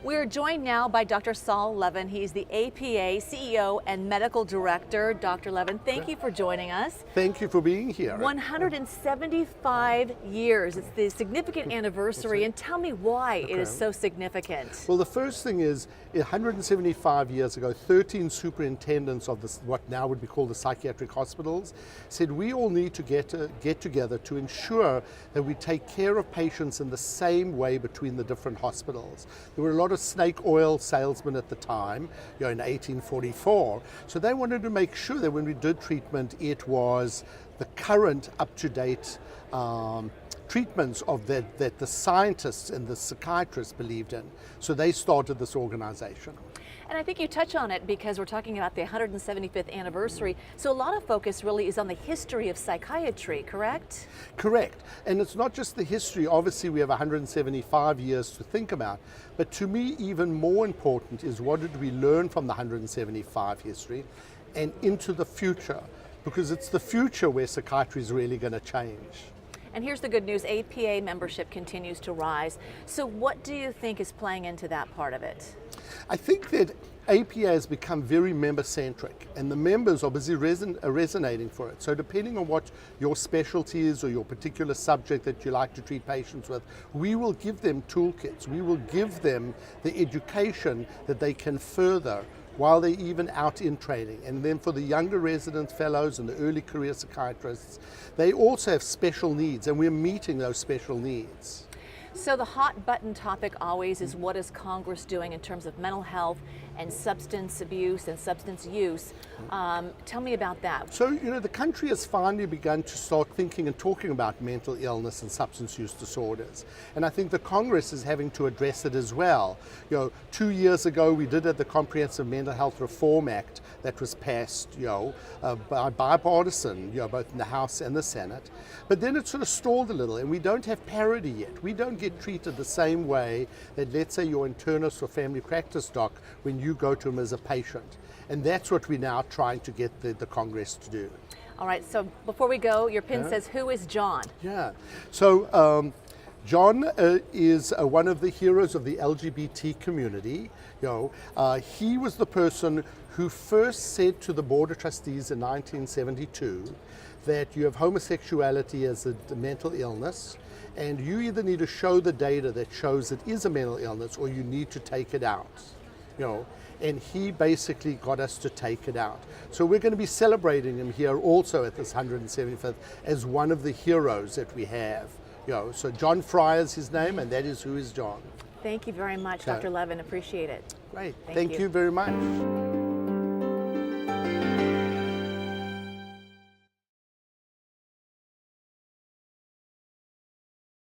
We're joined now by Dr. Saul Levin. He's the APA CEO and Medical Director. Dr. Levin, thank you for joining us. Thank you for being here. 175 years. It's the significant anniversary, and tell me why it is so significant. Well, the first thing is, 175 years ago, 13 superintendents of this, what now would be called the psychiatric hospitals, said we all need to get together to ensure that we take care of patients in the same way between the different hospitals. There were a lot of snake oil salesmen at the time, in 1844. So they wanted to make sure that when we did treatment, it was the current, up-to-date treatments of that the scientists and the psychiatrists believed in. So they started this organization. And I think you touch on it because we're talking about the 175th anniversary. So a lot of focus really is on the history of psychiatry, correct? Correct. And it's not just the history. Obviously, we have 175 years to think about. But to me, even more important is what did we learn from the 175 history and into the future? Because it's the future where psychiatry is really going to change. And here's the good news, APA membership continues to rise. So what do you think is playing into that part of it? I think that APA has become very member-centric, and the members are busy resonating for it. So depending on what your specialty is or your particular subject that you like to treat patients with, we will give them toolkits. We will give them the education that they can further while they're even out in training. And then for the younger resident fellows and the early career psychiatrists, they also have special needs, and we're meeting those special needs. So the hot button topic always is, what is Congress doing in terms of mental health and substance abuse and substance use? Tell me about that. So, the country has finally begun to start thinking and talking about mental illness and substance use disorders. And I think the Congress is having to address it as well. 2 years ago, we did have the Comprehensive Mental Health Reform Act that was passed, bipartisan, both in the House and the Senate. But then it sort of stalled a little, and we don't have parity yet. We don't get treated the same way that, let's say, your internist or family practice doc when you go to him as a patient. And that's what we're now trying to get the Congress to do. All right, so before we go, your pin says, who is John? Yeah, so John is one of the heroes of the LGBT community. He was the person who first said to the Board of Trustees in 1972 that you have homosexuality as a mental illness, and you either need to show the data that shows it is a mental illness or you need to take it out. And he basically got us to take it out. So we're going to be celebrating him here also at this 175th as one of the heroes that we have. So John Fry is his name, and that is who is John. Thank you very much, Dr. Levin. Appreciate it. Great. Thank you very much.